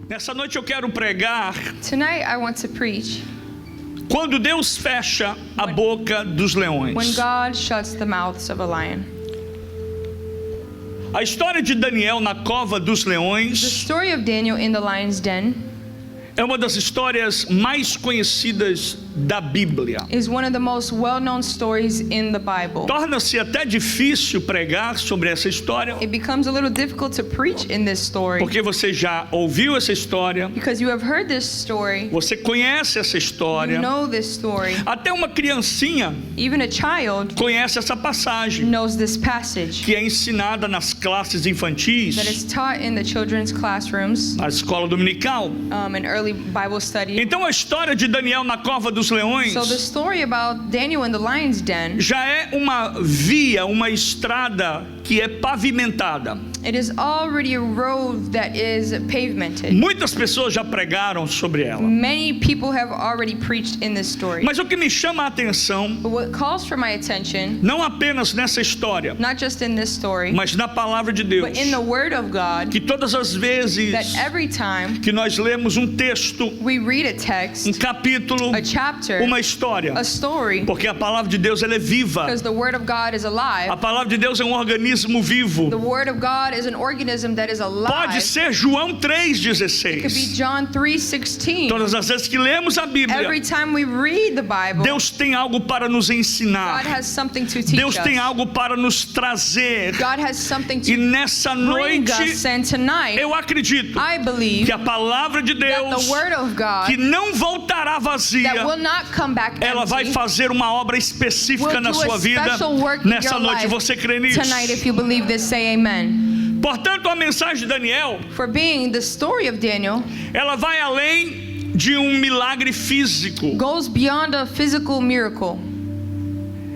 Nessa noite eu quero pregar Tonight I want to preach quando Deus fecha a boca dos leões. when God shuts the mouths of a lion. A história de Daniel na cova dos The leões story of Daniel in the lion's den é uma das histórias mais conhecidas da Bíblia. is one of the most well-known stories in the Bible. Torna-se até difícil pregar sobre essa história, It becomes a little difficult to preach in this story porque você já ouviu essa história, because you have heard this story, você conhece essa you história. know this story. Até uma criancinha Even a child conhece essa passagem, knows this passage que é ensinada nas classes that infantis, is taught in the children's classrooms, na escola dominical. in early Bible study. Então a história de Daniel na cova dos leões So the story about Daniel in the lion's den, já é uma via, uma estrada que é pavimentada. it is already a road that is pavimented. Muitas pessoas já pregaram sobre ela. Many people have already preached in this story. Mas o que me chama a atenção, But what calls for my attention, não apenas nessa história, not just in this story, mas na palavra de Deus, but in the Word of God, que todas as vezes that every time que nós lemos um texto, we read a text, um capítulo, a chapter, uma história, a story, porque a palavra de Deus ela é viva. because the Word of God is A alive. palavra de Deus é um organismo vivo. The Word of God is an organism that is alive. Pode ser João It could be 3,16. John 3:16. Todas as vezes que lemos a Every Bíblia, time we read the Bible, Deus tem algo para nos God ensinar. has something to teach Deus tem us. algo para nos trazer. God has something E to nessa bring noite, us. And tonight, eu acredito I believe que a palavra de that Deus, the Word of que God não voltará vazia, that will not come back ela vai empty, fazer uma obra específica will na do a sua vida. special work in Nessa your noite, life. você crê nisso? Tonight, if you believe this, say amen. Portanto, a mensagem de Daniel, For being the story of Daniel ela vai além de um milagre físico. goes beyond a physical miracle.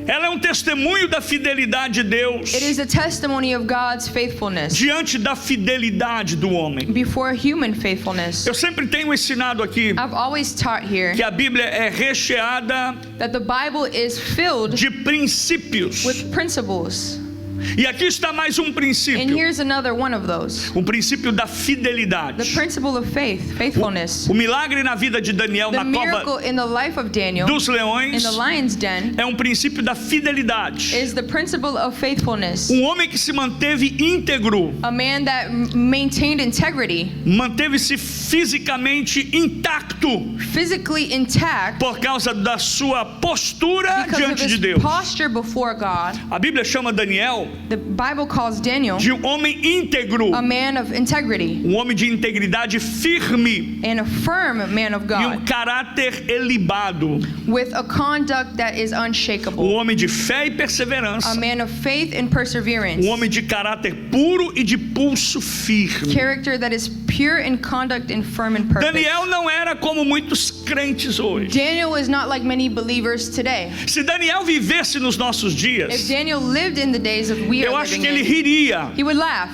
Ela é um testemunho da fidelidade de Deus It is a testimony of God's faithfulness diante da fidelidade do homem. before human faithfulness. Eu sempre tenho ensinado aqui I've always taught here que a Bíblia é recheada that the Bible is filled de princípios. with principles. E aqui está mais um And princípio. here's another one of those. O princípio da The fidelidade. principle of faithfulness. O milagre na vida de Daniel The na miracle cova in the life of Daniel dos in leões the lion's den é um princípio da fidelidade. is the principle of faithfulness. Um homem que se manteve íntegro, A man that maintained integrity, manteve-se fisicamente intacto physically intact por causa da sua postura because of diante de his Deus. posture before God. A Bíblia chama Daniel The Bible calls Daniel de um homem íntegro, a man of integrity um homem de integridade firme and a firm man of e um God caráter ilibado, with a conduct that is um unshakable. homem de fé e A perseverança, man of faith and perseverance. um homem de caráter puro e de pulso firme. Character that is pure in conduct and firm in purpose. Daniel não era como muitos crentes hoje. Daniel is not like many believers today. Se Daniel vivesse nos nossos If dias, Daniel lived in the days of we eu are acho living que ele in, riria he would laugh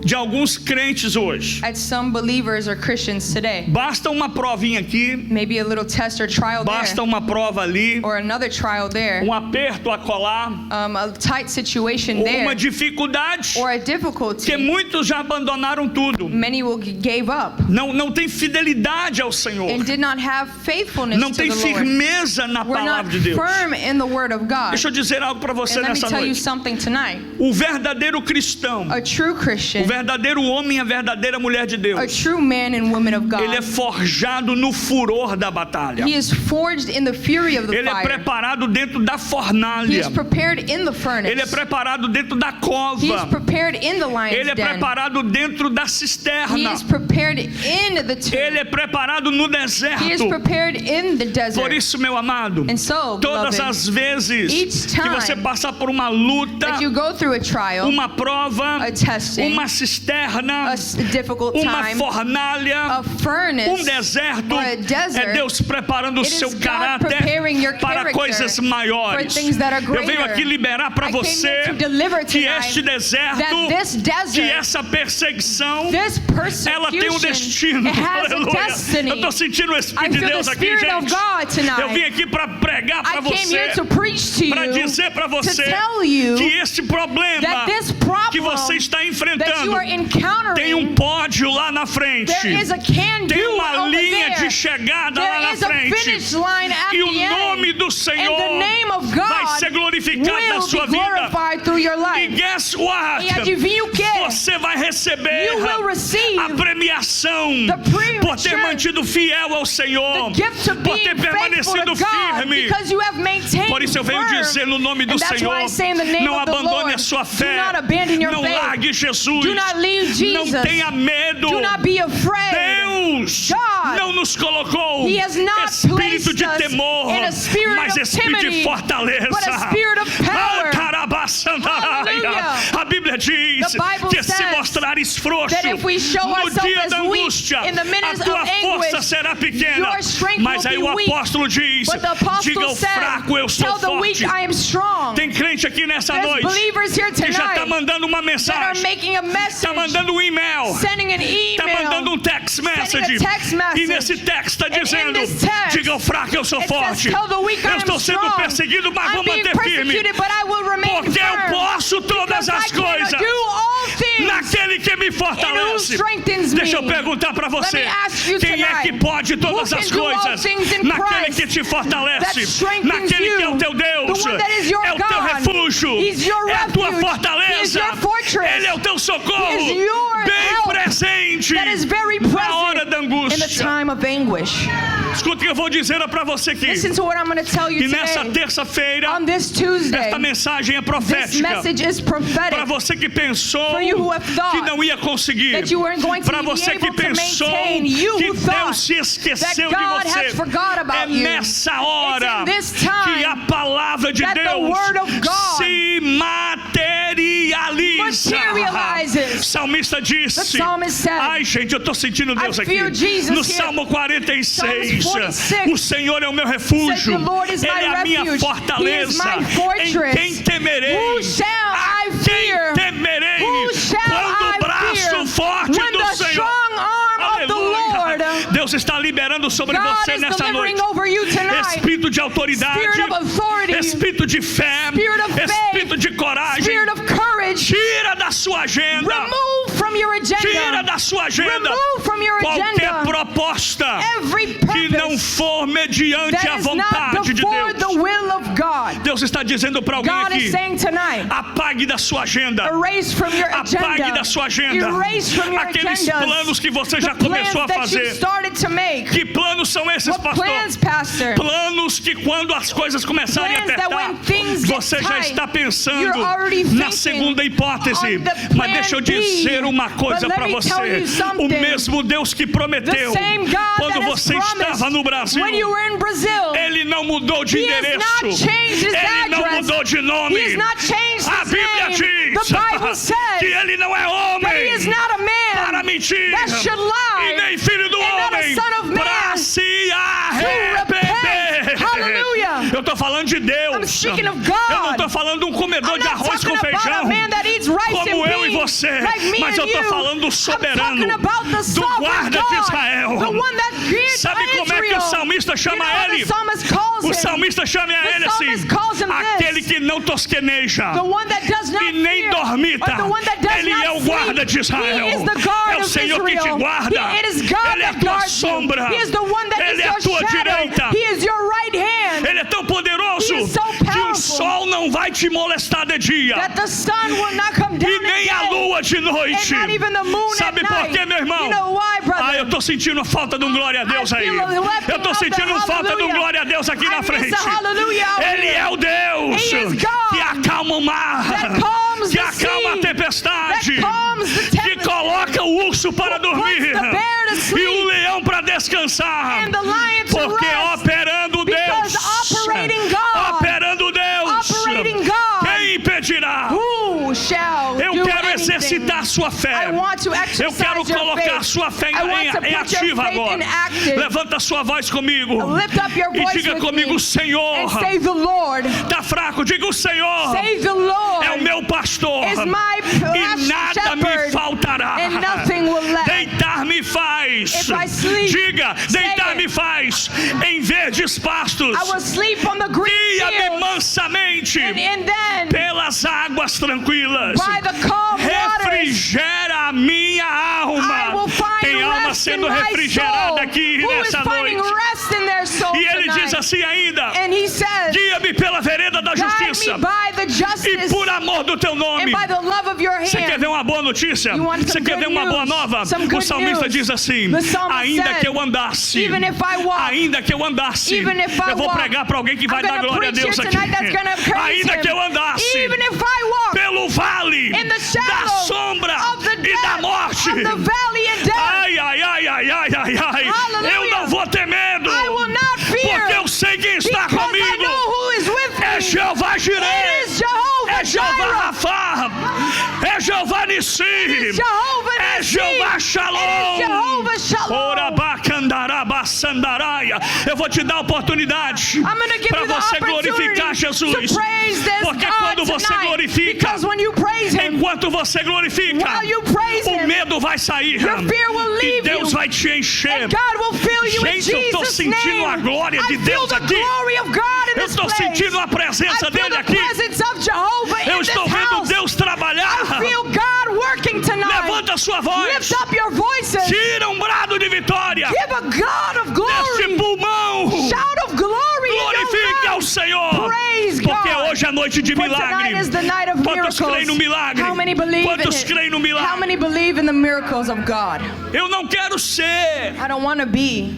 de alguns crentes hoje. at some believers or Christians today. Basta uma provinha aqui, Maybe a little test or trial basta there, uma prova ali, or another trial there, um aperto a colar, a tight situation ou there, uma dificuldade, or a que difficulty. muitos já abandonaram tudo. Many will gave up Não tem fidelidade ao Senhor. and did not have faithfulness Não to tem the Lord. firmeza na We're not palavra de Deus. firm in the Word of God. Deixa eu dizer algo para você And let me nessa tell you noite. something tonight. O verdadeiro cristão, A true o Christian, verdadeiro homem, a verdadeira mulher de a Deus, true man and woman of ele é God, forjado no furor da batalha. he is forged in the fury of the Ele é fire. preparado dentro da He fornalha. is prepared in the Ele é furnace. preparado dentro da He is cova. prepared in the Ele lion's é den. preparado dentro da He cisterna. is prepared in the tomb. Ele é preparado no He is deserto. prepared in the Por desert. isso, meu amado, And so, todas beloved, as vezes each que time você passar por uma luta, that you go through a trial, uma prova, a testing, uma cisterna, a difficult uma time, fornalha, a furnace, deserto, or a desert, é Deus preparando o it is seu God caráter preparing your para character coisas maiores. for things that are Eu venho greater. aqui liberar para I came você here to deliver que tonight este deserto, that this desert, que essa perseguição, this ela tem um persecution, destino. it has a Aleluia. destiny. Eu estou sentindo o I Espírito de feel Deus the aqui, Spirit of gente. God tonight. Eu vim aqui para pregar para I came você, here to preach to para you, dizer para to você tell you que este problema that this problem que você está that you enfrentando, are encountering, tem pódio lá na frente, there is a can-do tem uma over linha there. de chegada lá There na is a frente, finish line at e o the nome end. do And Senhor the name of vai God ser glorificado na will sua be vida. glorified through your E life. guess what? E adivinha o quê? Você vai receber You will receive a premiação the premium por ter church, mantido fiel ao Senhor, the gift of por being ter faithful permanecido to God, firme. because you have maintained Por isso eu venho firm. dizer no nome do And that's Senhor, why I say in the name não of the abandone Lord, a sua do fé, not abandon your não faith. largue Jesus, Do not leave Jesus. não tenha medo. Do not be afraid. Deus God, não nos colocou He has not espírito de placed us temor, in a spirit mas of espírito de timidity, fortaleza. but a spirit of power. A Bíblia diz The Bible que se says mostrares frouxo that if we show no ourselves dia as da weak angústia, in the a minutes tua of força anguish, será pequena. your strength Mas will aí be o weak. apóstolo diz, But the diga apostle ao said, fraco, eu sou tell the weak forte. I am strong. Tem crente aqui nessa There's noite believers here que já está tonight mandando uma that are mensagem, making a message, está mandando um e-mail, sending an está mandando email. text sending message. a text message. E nesse text está And in dizendo, this text, diga ao fraco, eu sou it says, forte. tell the weak I Eu am estou sendo strong. perseguido, mas I'm vou being manter firme. persecuted, but I will remain Porque eu firm. posso todas Because as I can coisas do all things naquele que me in who fortalece. strengthens me. Deixa eu perguntar para Let você, me ask you quem é que tonight, pode todas who as can do all coisas? things in Naquele Christ que te fortalece, that strengthens naquele que é o you, teu Deus, the one that is your é o teu God. refúgio, He's your é a tua refuge. He is fortaleza, your fortress. Ele é o teu socorro, He is your bem help presente that is very na hora present da in the angústia. time of anguish. Escuta o que eu vou dizer para você aqui. Listen to what I'm going to tell you E nessa today. terça-feira, On this Tuesday, esta mensagem é this profética. message is prophetic. Para você que pensou For you who have thought que não ia conseguir, that you weren't going to para be você que able to pensou maintain, you que who thought Deus se esqueceu that God de has você, forgot about é you. nessa hora It's in this time que a palavra de that the Deus word of God se materializa. materializes. O salmista disse, The psalmist said, ai gente, eu estou sentindo Deus I aqui. feel Jesus No here. Salmo 46, Psalms 46, o Senhor é o meu refúgio, said, "The Lord is Ele my é a minha refuge. He is fortaleza, my fortress. em quem temerei? Who shall A I quem fear? temerei? Who shall Quando I o braço fear? forte When do the Senhor. strong arm of the Aleluia. Lord. Deus está liberando sobre God você is nessa delivering noite over you tonight. espírito de autoridade, Spirit of authority. espírito de fé, Spirit of faith. espírito de coragem. Spirit of courage. Tira da sua agenda, Remove from your tira agenda. da sua agenda Remove from your qualquer agenda proposta every que não purpose for mediante a that is not vontade de before Deus. the will of God. Deus está dizendo para alguém God is aqui, saying tonight, apague da sua agenda, erase from your apague agenda. da sua agenda Erase from your aqueles agendas planos que você já the começou a plans that you fazer. started to make. Que planos são esses, What pastor? plans, Pastor? Planos que quando as coisas começarem a Plans that apertar, when things get você já tight, está pensando you're already na thinking segunda hipótese. on the Mas plan deixa eu B. dizer uma coisa But let para me você. tell you O something. mesmo Deus que prometeu The same God quando that has você estava no Brasil, when you were in Brazil, Ele não mudou de He has endereço. not changed His Ele não address. mudou de nome. He has not changed A His Bíblia name. diz The Bible says que Ele não é that He is homem not a man para mentir that should lie, e nem filho do and not a homem son of man para se arrepender. repent. Hallelujah. Eu estou falando de Deus. I'm speaking of Eu não God. estou falando de um comedor I'm de not arroz com talking about feijão a man that eats rice como and eu e beans você, like me mas eu and estou you. falando do I'm soberano, talking about the do sovereign guarda de God, Israel. the one that created Sabe como é que o Israel. salmista chama You know how ele? the psalmist calls O him? salmista chama a The ele assim, psalmist calls him aquele this. que não tosqueneja The one that does not e nem fear, dormita. or the one that does Ele not é o sleep. guarda de Israel. He is the guard É o of Senhor que te Israel. guarda. It is God Ele é a that tua guards you. sombra. He is the one that Ele is é a your tua shadow. direita. He is your right hand. Ele é tão poderoso He is so que o powerful sol não vai te molestar de dia that the sun will not come e down nem a at day, lua de and noite. not even the moon Sabe at por night. quê, meu irmão? You know why, brother? Ah, eu estou sentindo a falta de um glória a Deus aí. Eu estou sentindo falta de um glória a Deus aqui na frente. Ele é o Deus He is God que acalma o mar, that calms que the acalma a sea, tempestade, that calms the que tempest, coloca o urso para dormir the bear to e sleep, o leão para descansar. and the lion to Porque rest. operando Because Deus, operating God, operando Deus, operating God, quem impedirá? who shall Eu do quero anything? exercitar sua fé. I want to Eu exercise quero your colocar faith. sua fé I want to em put your ativa faith agora. in active. Levanta sua voz comigo Lift up your e voice diga with comigo, me Senhor. and say the Lord. Tá fraco? Diga o Senhor. Say the Lord É o meu pastor is my e nada me shepherd, faltará. and nothing will lack. Deitar-me faz faz. If I sleep, Diga, say deitar-me it. faz em verdes pastos. I will sleep on the green Guia-me fields. mansamente And then pelas águas tranquilas. by the calm waters, Refrigera a minha I alma. will find Tem alma rest in sendo my soul. refrigerada aqui Who is nessa finding noite. rest in their soul E ele tonight? diz assim ainda: And he says, guia-me pela vereda da guide justiça me by the e justice por amor do teu and nome. by the love of your Você quer hand. ver uma boa notícia? You want Você some quer ver good uma boa news? nova? Some O good salmista news. diz assim: The psalmist ainda said, que eu andasse, even if I walk, ainda que eu andasse, even if I eu vou walk, pregar para alguém que vai I'm dar gonna glória a preach Deus here aqui. tonight that's gonna praise Ainda him. que eu andasse Even if I walk pelo vale in the shadow da sombra of the e death, da morte, of the valley and death, ai, ai, ai, ai, ai, ai, ai, Hallelujah. eu não vou ter medo, I will not fear, porque eu sei quem está because I comigo. know who is with É me. Jeová Jireh, It is Jehovah é Jeová Jireh. Rafa, é Jeová Nissi, Jehovah é Nissi. Jeová It is Shalom. Jehovah Shalom. Orabacandarabassandaraya. Eu vou te dar a oportunidade I'm going to give para you the você glorificar opportunity Jesus. to praise this Porque God quando você tonight. glorifica, Because when you praise Him, enquanto você glorifica, while you praise o Him, medo vai sair your fear will e leave Deus you, vai te encher. and God will fill you in Gente, eu estou Jesus' sentindo a name. glória de I feel Deus the aqui. glory of God in Eu this estou place. sentindo a presença I feel dele the aqui. presence of Jehovah Eu in this estou vendo house. Deus trabalhar. I feel God working tonight. Levanta a sua voz. Lift up your voices. Tira um brado de vitória Give a God of deste glory. pulmão. Shout of glory in your Glorifique ao mouth. Senhor. Praise Porque God. hoje é noite de For milagre. tonight is the night of Quantos creem no miracles. milagre? How many believe in Quantos it? creem no How milagre? many believe in the miracles of God? Eu não quero ser. I don't want to be.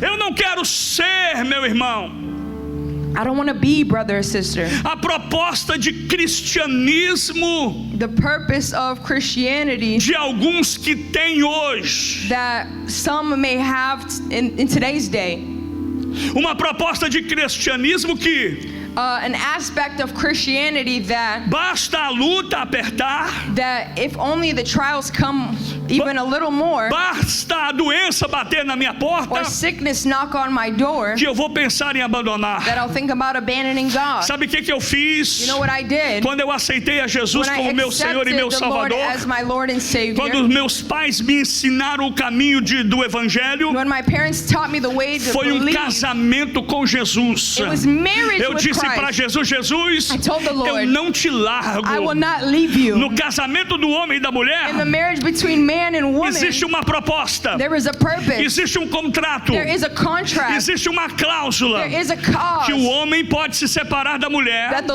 Eu não quero ser, meu irmão. I don't want to be, brother or sister. A proposta de cristianismo The purpose of Christianity de alguns que tem hoje. that some may have in today's day, Uma proposta de cristianismo que an aspect of Christianity that basta a luta apertar, if only the trials come even a little more, basta a doença bater na minha porta, or sickness knock on my door, que eu vou pensar em abandonar. that I'll think about abandoning God. Sabe o que eu fiz? You know what I did? Quando eu aceitei a Jesus When I como meu Senhor e meu accepted the Lord Salvador, as my Lord and Savior, quando meus pais me ensinaram o caminho do Evangelho, when my parents taught me the way to foi believe, casamento com Jesus. it was marriage Eu with disse para Christ. Jesus: Jesus, I told the eu Lord, não te largo. I will not leave you. No casamento do homem e da mulher, In the marriage between man and woman, existe uma proposta, there is a purpose. existe um contrato, There is a contract. existe uma cláusula There is a cause que o homem pode se separar da mulher, that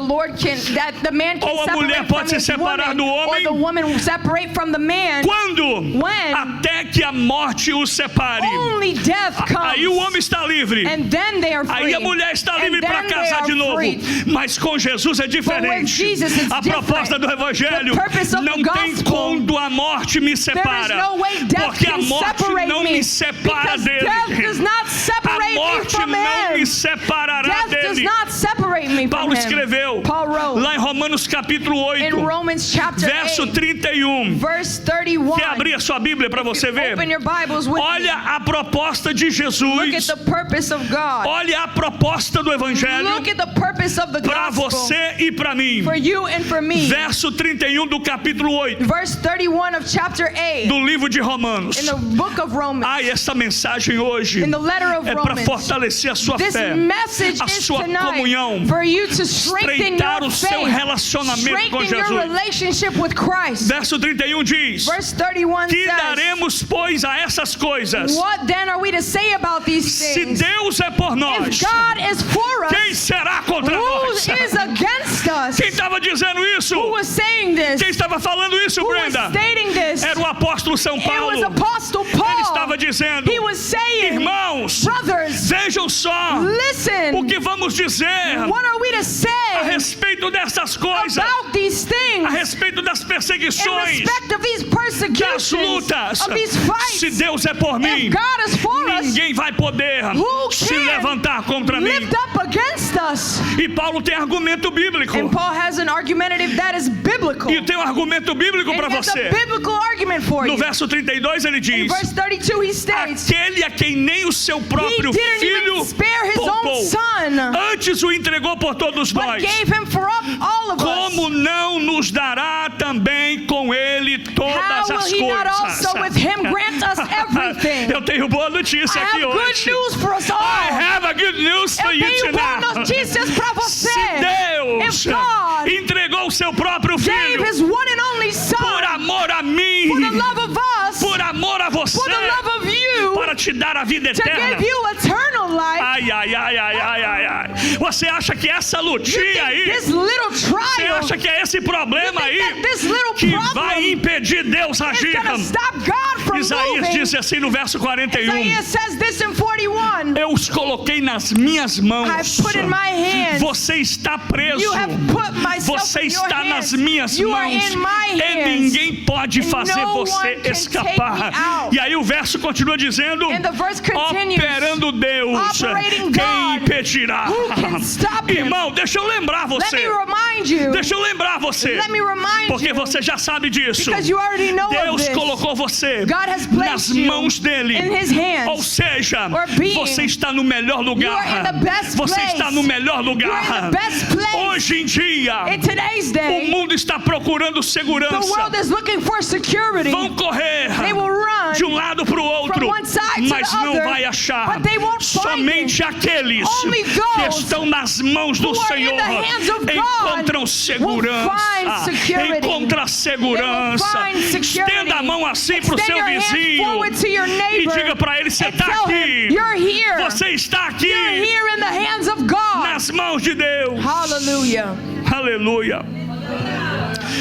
the man can ou a mulher separate pode from se his separar woman, do or homem. the woman will separate from the man. quando? When? Até que a morte os separe. Only death comes. Aí o homem está livre. And then they are free. Aí a mulher está And livre para then they casar are de novo. free. Mas com Jesus é diferente. Jesus it's A proposta different. do Evangelho The purpose of não the tem gospel, quando a morte me there is separa. no way death Porque a can morte separate não me separa because dele. death does not A separate me morte from não him. me separará Death does dele. not separate me Paulo from him. escreveu Paul wrote lá em Romanos capítulo in 8, Romans chapter verso 8, 31. verse 31. Quer abrir a sua Bíblia para você ver? Open your Bibles with Olha me. a proposta de Look at Jesus. the purpose of God. Olha a proposta do Evangelho Look at the purpose of the para gospel você e para mim. for you and for me. Verso 31 do capítulo 8 Verse 31 of chapter 8 do livro de Romanos. in the book of Romans. Ai, essa mensagem hoje In the letter of é para Romans. fortalecer a sua This fé, message a is sua comunhão, tonight for you to strengthen estreitar your o seu faith, relacionamento com strengthen your Jesus. relationship with Christ. Verso 31 diz: Verse 31 que says, daremos, pois, a essas coisas? what then are we to say about these Se things? Deus é por If nós, God is for us, quem será contra who nós? is against us? Quem estava dizendo isso? Who was saying this? Quem estava falando isso, Who was Brenda? stating this? Era o apóstolo São It was Paulo. Apostle Ele Paul. estava dizendo: He was saying, irmãos, brothers, vejam só listen, o que vamos dizer what are we to a say respeito dessas coisas, about these a things respeito das in perseguições, respect of these das persecutions, lutas. of these fights? Se Deus é por mim, If God is for us, ninguém vai poder who se can levantar contra mim. lift up against us? E Paulo tem argumento bíblico. And Paul has an argumentative that is biblical. E tem um argumento bíblico And para he has você. a biblical argument for No you. verso 32 ele In diz: verse 32 he states, aquele a quem nem o seu he próprio didn't filho even spare his own poupou, son, antes o entregou por por todos but nós, gave him for all of us, como não nos dará também com ele todas how will as he not coisas? also with him grant us everything? Eu tenho boa notícia I aqui have good hoje. news for us all. I have a good news for Eu you tenho boas tonight. notícias para você. Se Deus If God entregou o seu próprio gave filho his one and only por son amor a mim, for the love of us, por amor a você, for the love of you, para te dar a vida to eterna. give you eternal life. Ai, ai, ai, ai, ai, ai, ai. Você acha que essa You lutinha think aí, this little você trial acha que é esse problema you think aí that this little que problem vai impedir Deus is agir? going to stop God from Isaías moving? diz assim no verso 41: Isaiah says this in 41. eu os coloquei nas minhas mãos. I've put in my hands. Você está preso. You have put myself Você in your está nas hands. minhas You are mãos in my e hands. ninguém pode And fazer no você one can escapar. take me out. E aí o verso continua dizendo: And the verse continues, operando Deus, operating quem God, impedirá? who can stop him? Irmão, deixa eu lembrar Let você. me remind you. Deixa eu lembrar você. Let me remind Porque you. você já sabe disso. Because you already know of Deus this. colocou você God has nas placed you mãos dele. in his hands. Ou seja, Or being, você está no melhor you lugar. are in the best Você place. está no melhor You are lugar. in the best place. Hoje em dia, In today's o day, mundo está procurando the segurança. world is looking for security. Vão correr They will run de um lado para o outro, from one side to mas the não other, vai achar. but they won't find Somente it. aqueles Only que those estão nas mãos do who are in Senhor the hands of God encontram will segurança. find security. Encontra segurança. They will find security. Estenda a mão assim para o Extend seu your hand vizinho forward to your e neighbor diga para ele: você and está tell aqui. him, you're here. Você está aqui You're here in the hands of God. nas mãos de Deus. Hallelujah. Aleluia.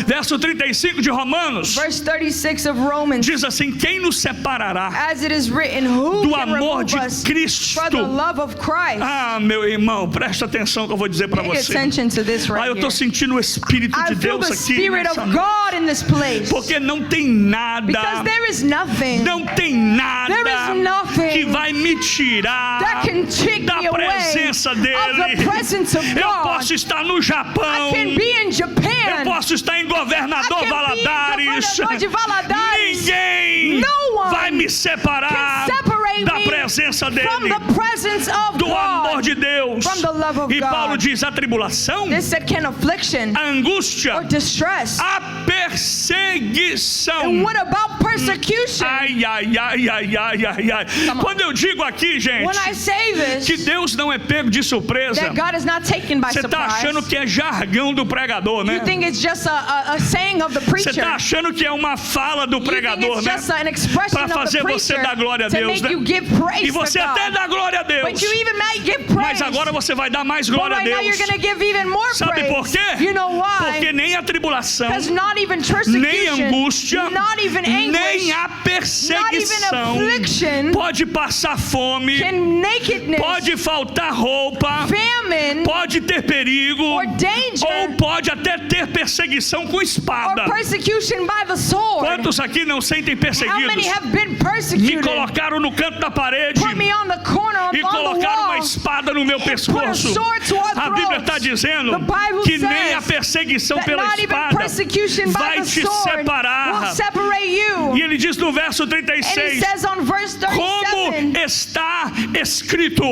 Verso 35 de Romanos Verse 36 of Romans. diz assim: quem nos separará As it is written, who do can amor remove de us Cristo? from the love of Christ? Ah, meu irmão, presta atenção que eu vou dizer para Pay você. attention to this Ah, right eu estou here. sentindo o Espírito I de feel Deus the aqui Spirit nessa of noite. God in this place. Porque não tem nada, Because there is nothing não tem nada There is nothing que vai me tirar that can take da me away presença of dele. the presence of Eu God. posso estar no Japão, I can be in eu Japan. posso estar em I Governador can be in Valadares. Governador de Valadares. Ninguém No one vai me separar can separate da me presença from dele, the presence of do amor God. de Deus. From the love of E Paulo God. diz: a tribulação, This said, can affliction a angústia, or distress? a perseguição. And what about persecution? Ai, ai, ai, ai, ai, ai, ai. Come on. Quando eu digo aqui, gente, When I say que this, Deus não é pego de surpresa, that God is not taken by você está surprise. achando que é jargão do pregador, né? You think it's just a saying of the Você preacher. está achando que é uma fala do You think pregador, it's né? just an expression Para of the fazer você preacher dar glória a to Deus, make né? you give praise E você to God. até dá glória a Deus. But you even might give Mas praise. agora você vai dar mais But glória a right now Deus. you're going to give even more Sabe praise. por quê? You know why? Porque nem a tribulação, Because not even persecution, nem angústia, not even anguish, nem a not even perseguição affliction, pode passar fome, can nakedness, pode faltar roupa, famine, pode ter perigo, or danger, ou pode até ter perseguição com or espada. persecution by the sword. Quantos aqui não sentem How perseguidos? many have been Me persecuted? colocaram no canto da parede Put me on the corner, e on the colocaram uma wall. espada no meu pescoço. sword to our A Bíblia throats. está dizendo The Bible que says nem a perseguição that pela not even espada persecution by vai the te sword separar. will separate you. E ele diz no verso And he 36: says on verse como 37, está escrito.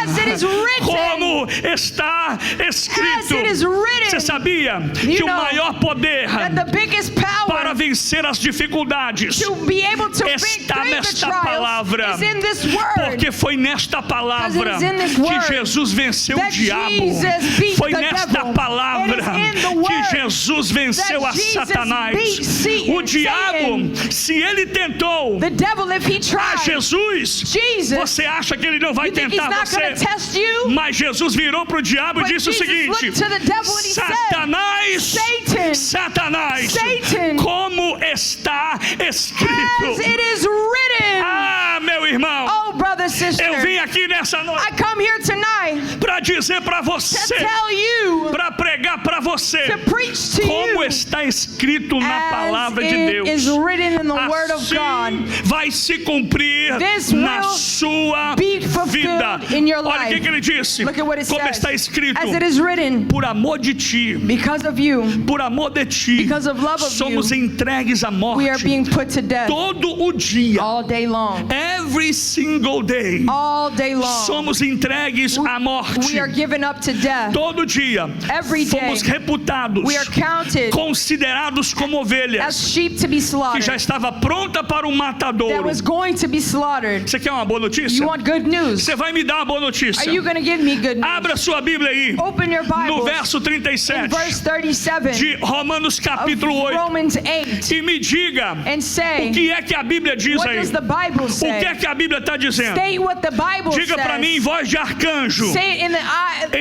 as it is written, Como está as escrito. it is written, Você sabia You que o know maior poder that the biggest para power vencer as dificuldades to be able to está victory the nesta trials palavra? is in this word. Porque foi nesta palavra Because it is in this que word Jesus venceu o that diabo. Jesus beat Foi the nesta devil. palavra It is in the que word Jesus venceu a that Jesus Satanás. beat Satan. O diabo, se ele tentou The devil, if he a tried, Jesus, Jesus, você acha que ele não vai you think he's tentar not going você? to test you? Mas Jesus virou para o diabo e But disse o Jesus seguinte: looked to the devil and he Satanás, Satan, Satanás, Satan, como está escrito. as it is written. Ah, meu irmão, Oh, brother, sister, eu vim aqui nessa noite I come here tonight para dizer para to você, tell you, para pregar para você, to preach to como you, está escrito na as palavra de it Deus. is written in the word of Assim God. vai se cumprir This na will sua be fulfilled vida. in your Olha o life. que ele disse. Look at what it Como says. está escrito: As it is written, por amor de ti, because of you, por amor de ti, because of love of somos you, entregues à we are morte being put to death todo o dia. all day long. Every single day. All day long. Somos entregues à morte. We are given up to death. Todo dia. Every day. Fomos reputados, We are counted considerados como ovelhas, as sheep to be que slaughtered. já estava pronta para o That matadouro. was going to be slaughtered. Você quer uma boa notícia? You want good news? Você vai me dar uma boa notícia. Are you going to give me good news? Abra sua Bíblia aí, Open your no Bible verso in 37 verse 37 de Romanos capítulo of 8, Romans 8 e me diga and o say, que é que a Bíblia diz what aí. does the Bible O que say? é que a Bíblia está dizendo? State what the Bible Diga para mim em says. voz de arcanjo, Say it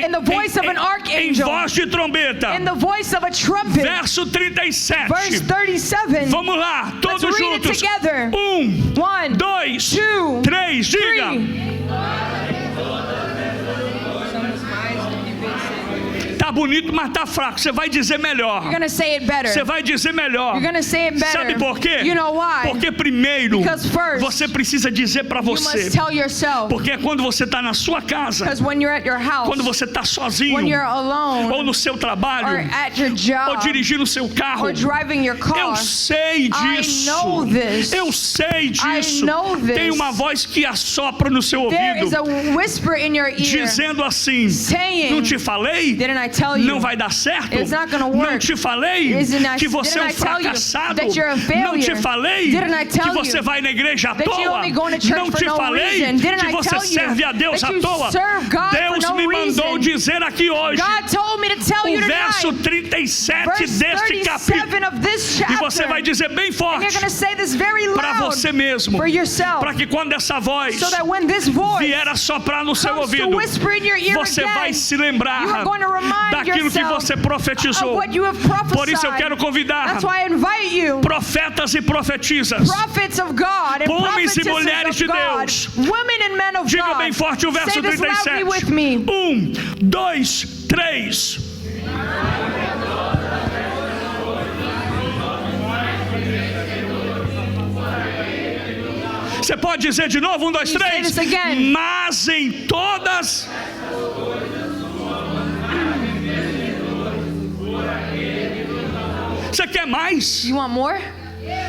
in the voice of an em archangel, voz de trombeta. in the voice of a trumpet. Verso 37. Verse 37. Vamos lá, todos Let's read it juntos. together. 1, 1, 2, 2, 3, diga. 3. Tá bonito, mas tá fraco. Você vai dizer melhor. You're going to say it better. Você vai dizer melhor. You're going to say it better. Sabe por quê? You know why? Porque primeiro Because first, você precisa dizer para you você. must tell yourself. Porque é quando você está na sua casa, Because when you're at your house, quando você está sozinho, when you're alone, ou no seu or trabalho, at your ou job, dirigindo o seu carro, or driving your car, eu sei disso. I know this. Eu sei disso. I know this. Tem uma voz que assopra no seu there is ouvido, a whisper in your ear dizendo assim: saying, não te falei? didn't I tell you? Não vai dar certo? It's not gonna work. Não te falei que você é um fracassado? Não te falei que você vai na igreja à toa? Não te falei que você serve a Deus à toa? Deus me mandou dizer aqui hoje God told me to tell you o verso tonight, 37 verse deste 37 capítulo. of this E chapter, você vai dizer bem and forte you're going to say this very para loud você mesmo, for yourself, para que quando essa voz so that when this voice vier a soprar no seu comes to ouvido, whisper in your ear você again, vai se you lembrar are going to remind daquilo que yourself você profetizou. of what you have prophesied. Por isso eu quero convidar That's why I invite you, profetas e profetisas, prophets of God and homens e prophetesses mulheres of de God, Deus. women and men of Diga God. bem forte o verso Say this 37. loudly with me. 1, 2, 3. Você pode dizer de novo? 1, 2, You say 3. this again. Mas em todas. Você quer mais? You want more?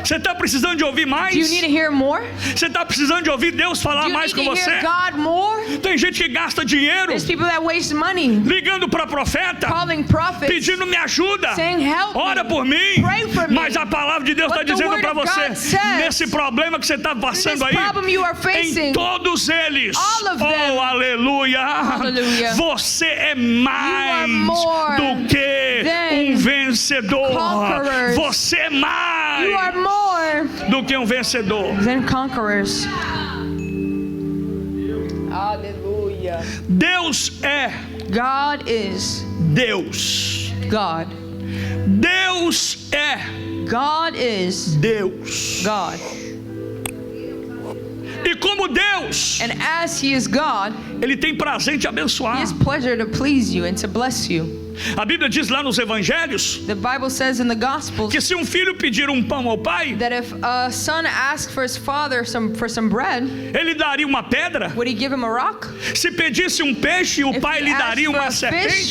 Você está precisando de ouvir mais? Do you need to hear more? Você está precisando de ouvir Deus falar Do you mais need com to você? hear God more? Tem gente que gasta dinheiro There's people that waste money ligando para profeta, calling prophets, pedindo me ajuda, saying help ora me, por mim. pray for me. Mas a palavra de Deus está But the dizendo word para of você, God says, nesse problema que você está this passando aí, problem you are em facing, todos eles, all of them, oh aleluia, hallelujah, você é mais more do que than um vencedor. conquerors. Você é mais you are more do que um vencedor. than conquerors. Hallelujah. Deus é God is Deus. God. Deus é God is Deus. God. E como Deus, And as He is God, Ele tem prazer em te He abençoar. has pleasure to please you and to bless you. A Bíblia diz lá nos evangelhos The Bible says in the Gospels que se um filho pedir um pão ao pai, that if a son asks for his father for some bread, ele daria uma pedra. would he give him a rock? Se pedisse um peixe, o If pai he lhe asked daria for uma a fish,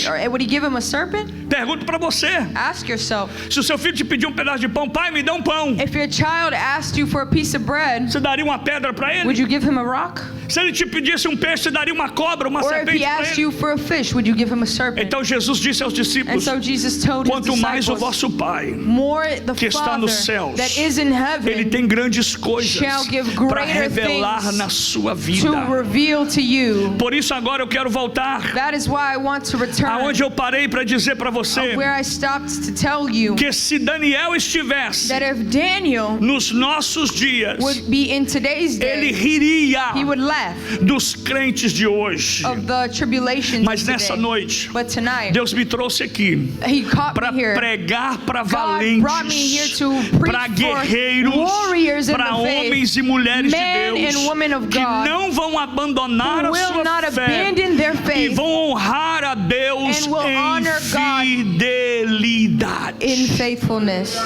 serpente. or would he give him a serpent? Pergunto para você: Ask yourself. se o seu filho te pedir um pedaço de pão, pai, me dá um pão, If your child asked you for a piece of bread, você daria uma pedra para would ele? you give him a rock? Se ele te pedisse um peixe, você daria uma cobra, uma Or if serpente he para asked ele? you for a fish, would you give him a serpent? Então Jesus disse aos And discípulos: so Jesus told his quanto mais o disciples, vosso Pai, more the que está Father nos céus, that is in Ele heaven tem grandes coisas shall give para greater revelar things na sua to vida. reveal to you. Por isso agora eu quero voltar That is why I want to return aonde eu parei para dizer para você where I stopped to tell you que se Daniel estivesse that if Daniel nos nossos dias, would be in today's ele day, riria he would laugh dos crentes de hoje. of the tribulations Mas of nessa today. noite, But tonight, Deus me trouxe aqui He caught para me here. pregar para God brought me here valentes, to para preach for guerreiros, warriors in para the faith, homens e mulheres de men Deus and women of que God, não vão abandonar who a will sua not fé abandon their e faith vão honrar a Deus and will em honor God fidelidade. in faithfulness.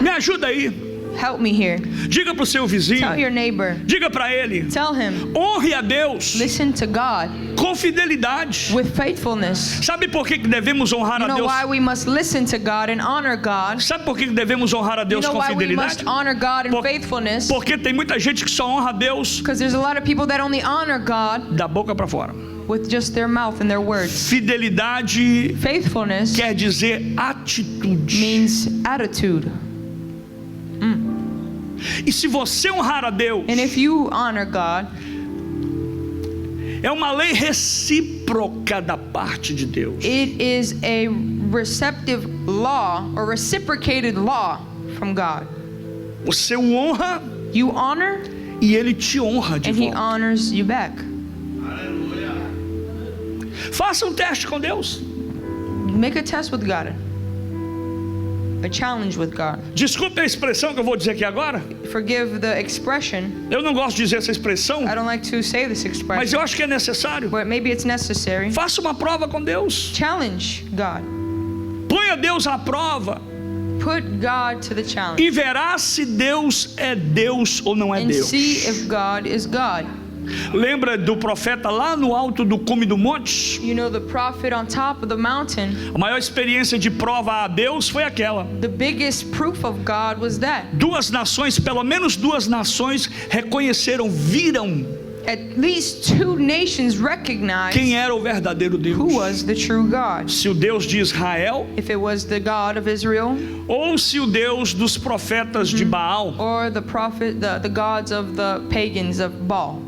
Me ajuda aí. Help me here. Diga para o seu vizinho. Tell your neighbor. Diga para ele. Tell him. Honre a Deus. Listen to God. Com fidelidade. With faithfulness. Sabe por que devemos honrar a Deus? You know why we must listen to God and honor God? Sabe por que devemos honrar a Deus com fidelidade? We must honor God in faithfulness. Porque tem muita gente que só honra a Deus. Because there's a lot of people that only honor God. Da boca para fora. With just their mouth and their words. Fidelidade. Faithfulness. Quer dizer atitude. Means attitude. E se você honrar a Deus, and if you honor God, é uma lei recíproca da parte de Deus. It is a receptive law or reciprocated law from God. Você o honra, you honor, e ele te honra de and volta. He honors you back. Aleluia. Faça teste com Deus. Make a test with God. A challenge with God. Desculpe a expressão que eu vou dizer aqui agora. Forgive the expression. Eu não gosto de dizer essa expressão. I don't like to say this expression. Mas eu acho que é necessário. But maybe it's necessary. Faça uma prova com Deus. Challenge God. Ponha Deus à prova. Put God to the challenge. E verá se Deus é Deus ou não é and Deus. See if God is God. Lembra do profeta lá no alto do cume do monte? You know the prophet on top of the mountain. A maior experiência de prova a Deus foi aquela. The biggest proof of God was that. Duas nações, pelo menos duas nações, reconheceram, viram. At least two nations recognized quem era o verdadeiro Deus. Who was the true God. Se o Deus de Israel, if it was the God of Israel, ou se o Deus dos profetas de Baal, or the gods of the pagans of Baal.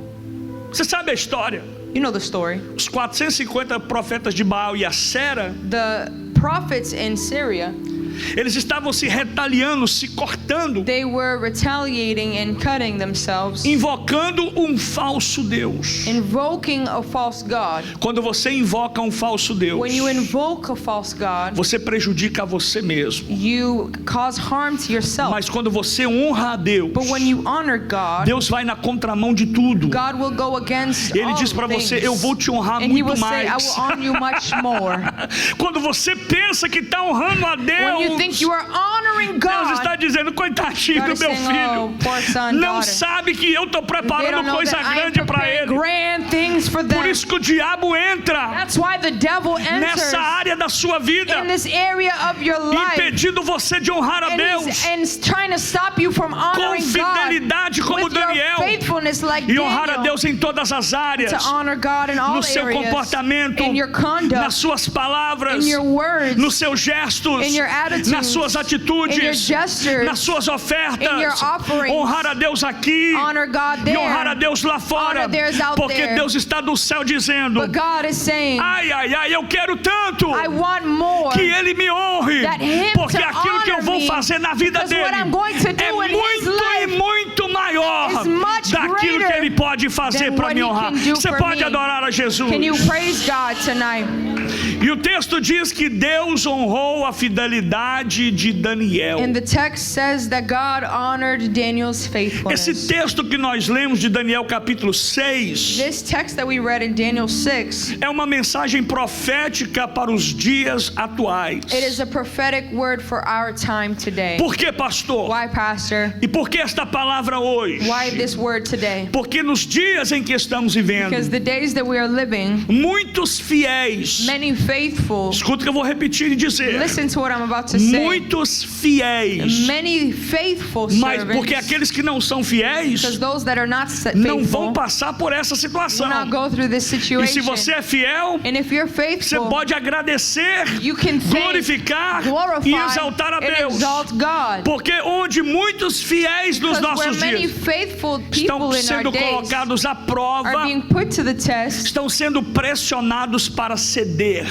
Você sabe a história? You know the story. Os 450 profetas de Baal e Acera, the prophets in Syria, eles estavam se retaliando, se cortando. They were retaliating and cutting themselves. Invocando falso Deus. Invoking a false God. Quando você invoca falso Deus, when you invoke a false God, você prejudica a você mesmo. You cause harm to yourself. Mas quando você honra a Deus, but when you honor God, Deus vai na contramão de tudo. God will go against Ele diz para você: eu vou te honrar and muito he will mais. Say, I will honor you much more. Quando você pensa que está honrando a Deus, you think you are honoring God, Deus está dizendo: coitadinho do meu filho, não sabe que eu estou preparando coisa grande para ele. Por isso que o diabo entra nessa área da sua vida, impedindo você de honrar a Deus com fidelidade como Daniel, e honrar a Deus em todas as áreas, no seu comportamento, nas suas palavras, nos seus gestos, nas suas atitudes, nas suas ofertas. Honrar a Deus aqui e honrar a Deus lá fora, porque Deus está do céu dizendo: ai, ai, ai, eu quero tanto que Ele me honre, porque aquilo que eu vou fazer na vida dele é muito e muito maior daquilo que Ele pode fazer para me honrar. Você pode adorar a Jesus. E o texto diz que Deus honrou a fidelidade de Daniel. And the text says that God honored Daniel's faithfulness. Esse texto que nós lemos de Daniel capítulo 6, this text that we read in Daniel 6, é uma mensagem profética para os dias atuais. It is a prophetic word for our time today. Por que, pastor? Why, pastor? E por que esta palavra hoje? Why this word today? Porque nos dias em que estamos vivendo, because the days that we are living, muitos fiéis, many faithful, escuta o que eu vou repetir e dizer, listen to what I'm about to say, muitos fiéis, many faithful mas servants, porque aqueles que não são fiéis those that are not faithful, não vão passar por essa situação. Will not go through this situation. E se você é fiel, and if you're faithful, você pode agradecer, glorificar e exaltar a Deus, porque onde muitos fiéis nos nossos dias estão sendo colocados à prova, estão sendo pressionados para ceder,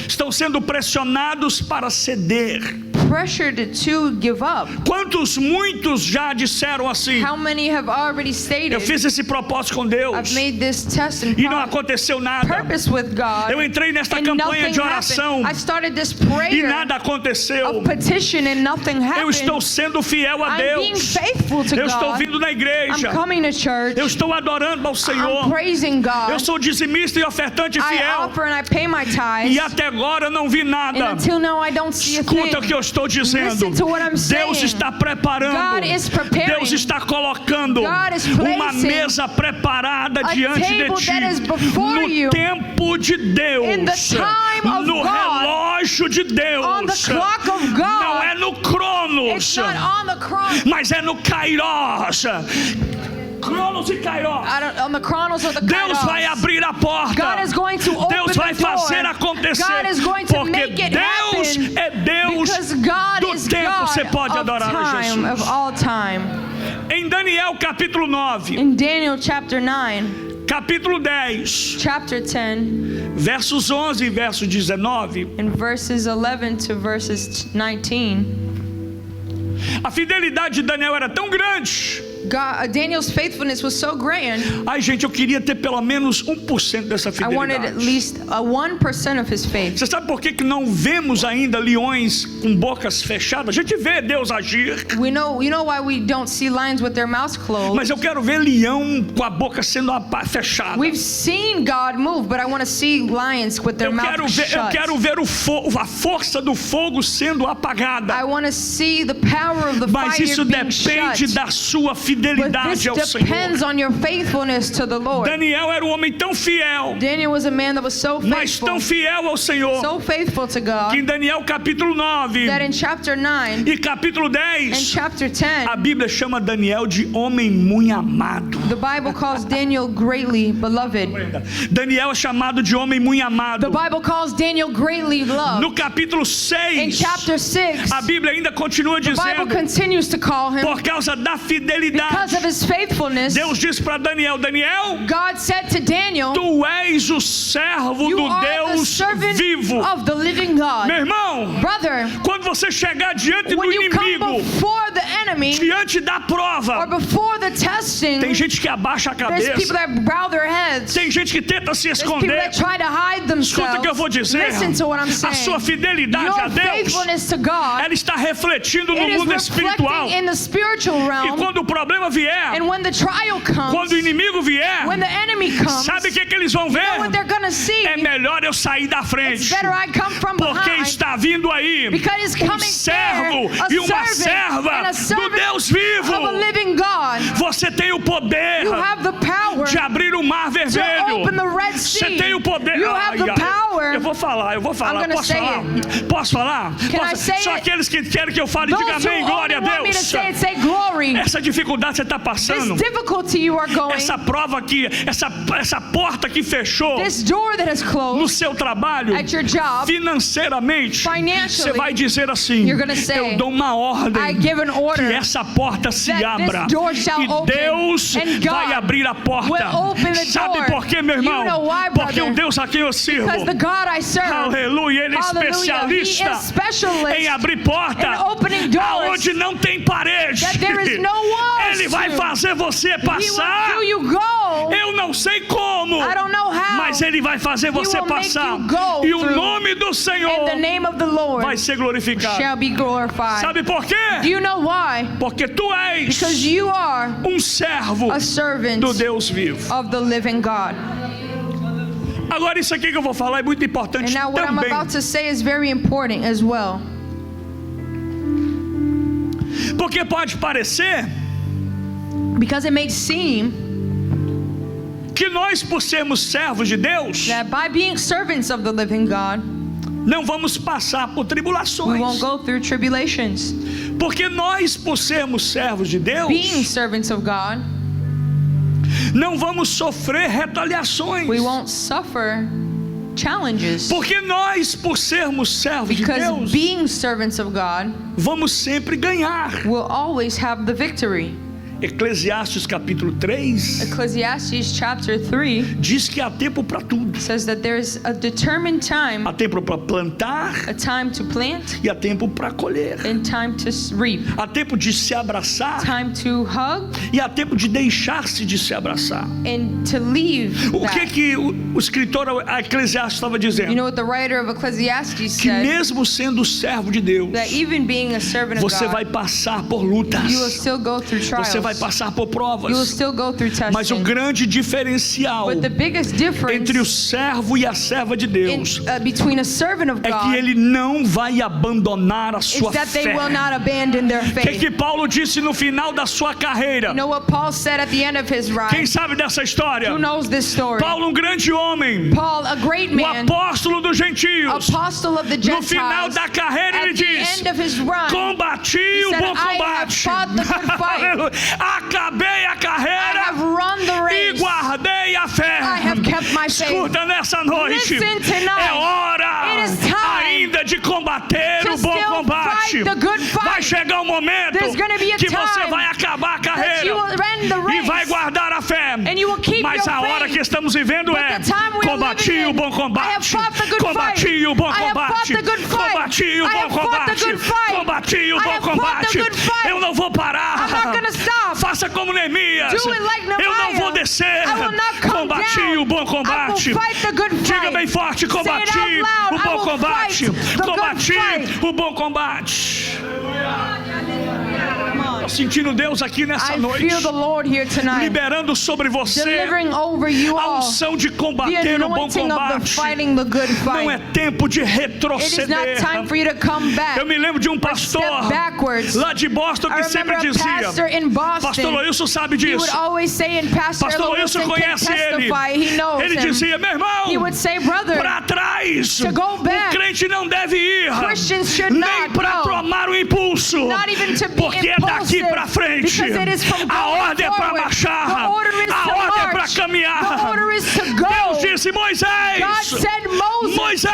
estão sendo pressionados para ceder. Pressured to give up. Quantos muitos já disseram assim? How many have already stated, eu fiz esse propósito com Deus, I've made this test and e não aconteceu nada. Purpose with God, eu entrei nesta campanha de oração I started this prayer e nada aconteceu. Of petition and nothing happened. Eu estou sendo fiel a Deus. I'm being faithful to eu estou vindo na igreja. I'm coming to church. Eu estou adorando ao Senhor. I'm praising God. Eu sou dizimista e ofertante fiel. I offer and I pay my tithes. E até agora eu não vi nada. And until now I don't see a Escuta thing. o que eu estou estou dizendo. Deus está preparando. Deus está colocando uma mesa preparada diante de ti. No tempo de Deus, no relógio de Deus, não é no Cronos, mas é no Kairos. Cronos e Kairos. Deus vai abrir a porta. Deus vai fazer acontecer. Porque Deus é Deus do tempo. Você pode adorar a Jesus. Em Daniel capítulo 9. In Daniel chapter 9. Capítulo 10. Chapter 10. Versos 11 e verso 19. In verses 11 to verses 19. A fidelidade de Daniel era tão grande. Daniel's faithfulness was so grand. Ai, gente, eu queria ter pelo menos 1% dessa fidelidade. I wanted at least 1% of his faith. Você sabe por que não vemos ainda leões com bocas fechadas? A gente vê Deus agir. You know why we don't see lions with their mouths closed? Mas eu quero ver leão com a boca sendo fechada. We've seen God move, but I want to see lions with their mouths shut. Eu quero ver a força do fogo sendo apagada. I want to see the power of the Mas fire isso being depende shut. Da sua fidelidade ao Senhor. On your faithfulness to the Lord. Daniel era um homem tão fiel. Daniel was a man that was so faithful. Mas tão fiel ao Senhor. So faithful to God. Que em Daniel capítulo 9. That in chapter 9. E capítulo 10. And chapter 10. A Bíblia chama Daniel de homem muito amado. The Bible calls Daniel greatly beloved. Daniel é chamado de homem muito amado. The Bible calls Daniel greatly loved. No capítulo 6. In chapter 6. A Bíblia ainda continua dizendo. The Bible continues to call him. Por causa da fidelidade. Because of his faithfulness. Deus disse para Daniel, God said to Daniel, tu és o servo do Deus vivo. Of the living God. Meu irmão, brother, quando você chegar diante do inimigo, enemy, diante da prova, or before the testing, tem gente que abaixa a cabeça, bow their heads, tem gente que tenta se esconder. Escuta o que eu vou dizer. A sua fidelidade a Deus, ela está refletindo no mundo espiritual. E quando o problema vier, quando o inimigo vier, sabe o que eles vão ver? É melhor eu sair da frente, porque está vindo aí um servo e uma serva do Deus vivo. Você tem o poder de abrir o mar vermelho. Você tem o poder. Eu vou falar. Posso falar? Só aqueles que querem que eu fale, diga amém, glória a Deus. Essa dificuldade você está passando, essa prova aqui, essa porta que fechou no seu trabalho, financeiramente, você vai dizer assim: eu dou uma ordem que essa porta se abra, e Deus vai abrir a porta. Sabe por quê, meu irmão? Porque o Deus a quem eu sirvo, aleluia, Ele é especialista em abrir porta aonde não tem parede. Ele vai fazer você passar. Eu não sei como, mas Ele vai fazer você passar, e o nome do Senhor vai ser glorificado. Sabe por quê? Porque tu és um servo do Deus vivo. Agora isso aqui que eu vou falar é muito importante também. Porque pode parecer que nós, por sermos servos de Deus, não vamos passar por tribulações. Porque nós, por sermos servos de Deus, não vamos sofrer retaliações. Porque nós, por sermos servos de Deus, vamos sempre ganhar. Eclesiastes capítulo 3 diz que há tempo para tudo. Há tempo para plantar, e há tempo para colher. Há tempo de se abraçar, e há tempo de deixar-se de se abraçar. O que o escritor a Eclesiastes estava dizendo? Que mesmo sendo servo de Deus, você vai passar por lutas, você vai vai passar por provas. You will still go through testing. Mas o grande diferencial But the biggest difference entre o servo e a serva de Deus between a servant of é God que ele não vai abandonar a sua is that fé. they will not abandon their O faith. que Paulo disse no final da sua carreira? You know what Paul said at the end of his ride? Quem sabe dessa história? Who knows this story? Paulo, um grande homem, Paul, a great o man, apóstolo dos gentios, apostle of the no Gentiles, final da carreira at ele the diz: end of his run, combati o said, bom I have combate, fought the good fight. acabei a I carreira have run the e race. guardei a fé. I have kept my faith. Escuta nessa noite, Listen tonight. é hora It is time ainda de combater to o bom still combate. fight the good fight. Vai chegar um momento There's gonna be a que você time vai acabar a that carreira you will end the e race. vai guardar a fé. And you will keep Mas your a hora faith. que estamos vivendo But é the time we are combati living o in, bom I have combate, fought the good combati fight. o bom I have fought combate, the good fight. combati o I bom have fought the combate, good fight. combati o I bom have fought the combate. good fight. Eu não vou parar. I'm not gonna stop. Faça como Neemias. Do it like Nehemiah. Eu não vou descer. I will not come Combati down. o bom I combate. will fight the good fight. Diga bem forte, combati Say it out o loud. bom I will combate. fight the good Combati fight. o bom combate. Estou sentindo Deus aqui nessa I noite, feel the Lord here tonight, liberando sobre você delivering over you a all unção de the combater o bom anointing of the combate. fighting the good Não é fight. tempo de It is not retroceder. time for you to come back. Eu me lembro de um pastor step backwards. lá de Boston I que sempre remember a pastor dizia, in Boston. pastor Loilson sabe He would disso, always say, and Pastor pastor Loilson Wilson can conhece ele, testify, he knows ele him. dizia, meu He irmão, would say, brother, para trás, to go back. o crente não deve ir, Christians should nem not para go. tomar o impulso, Not even to be porque é daqui impulsive, para frente, because it is from a going ordem é para forward. marchar, The order is a to ordem é para march. caminhar. The order is to go. Deus disse, Moisés, God said, Moses,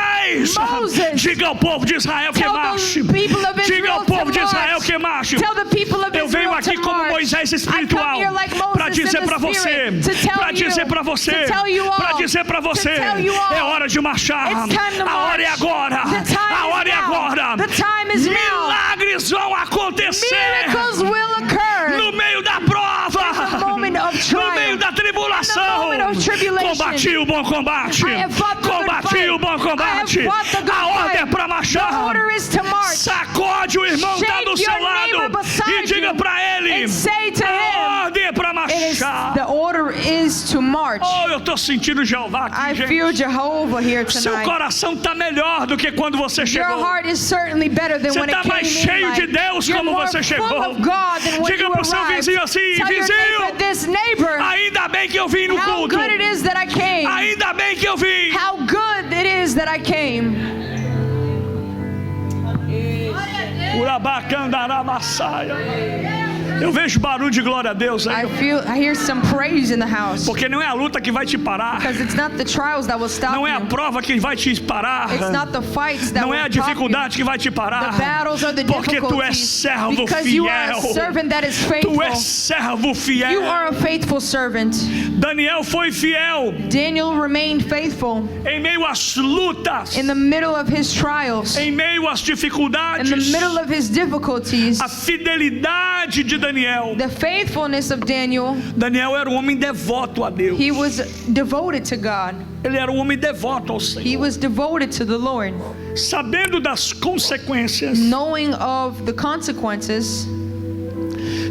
diga ao povo de Israel que tell marche, the people of diga Israel ao povo to de Israel march. que marche. Tell the people of Eu venho Israel aqui to como march. Moisés I come espiritual here like Moses para dizer in the para você, spirit, to tell para dizer you, para você, to tell you all, para dizer para você, to tell you all. é hora de marchar. It's time to A hora é march. agora. The time A hora is é now. agora. The time is now. Milagres vão acontecer Miracles will occur no meio da prova, in the moment of no meio triumph. da tribulação. In the moment of tribulation. Combati o bom combate. I have fought the good Combati fight. o bom combate. I have fought the good A ordem é fight. para The marchar. order is to march. Sacode o irmão que está Shake do seu your neighbor lado beside e diga you para ele, and say to a him, ordem é para It is, marchar. the order is to march. Oh, eu estou sentindo Jeová aqui, I gente. feel Jehovah here Seu tonight. coração está melhor do que quando você Your chegou. heart is certainly better than Você when it está came mais in. cheio de Like, Deus you're como more você full chegou. of God than when Diga you pro seu arrived. vizinho assim, Tell your vizinho, neighbor, this neighbor, ainda bem que eu vim no how culto. good it is that I came. Ainda bem que eu vim. How good it is that I came. Eu vejo barulho de glória a Deus aí. I hear some praise in the house. Porque não é a luta que vai te parar. Because it's not the trials that will stop Não é a you. prova que vai te parar. It's not the fights that Não will é a stop you. dificuldade que vai te parar. The battles or the Porque tu és difficulties. servo Because you are a fiel. servant that is faithful. Tu és servo fiel. You are a faithful servant. Daniel foi fiel Daniel remained faithful em meio às lutas, in the middle of his trials, em meio às in dificuldades. the middle of his difficulties. A fidelidade de Daniel. The faithfulness of Daniel, Daniel era um homem devoto a Deus. he was devoted to God. Ele era um homem devoto ao Senhor. He was devoted to the Lord. Sabendo das consequências, Knowing of the consequences,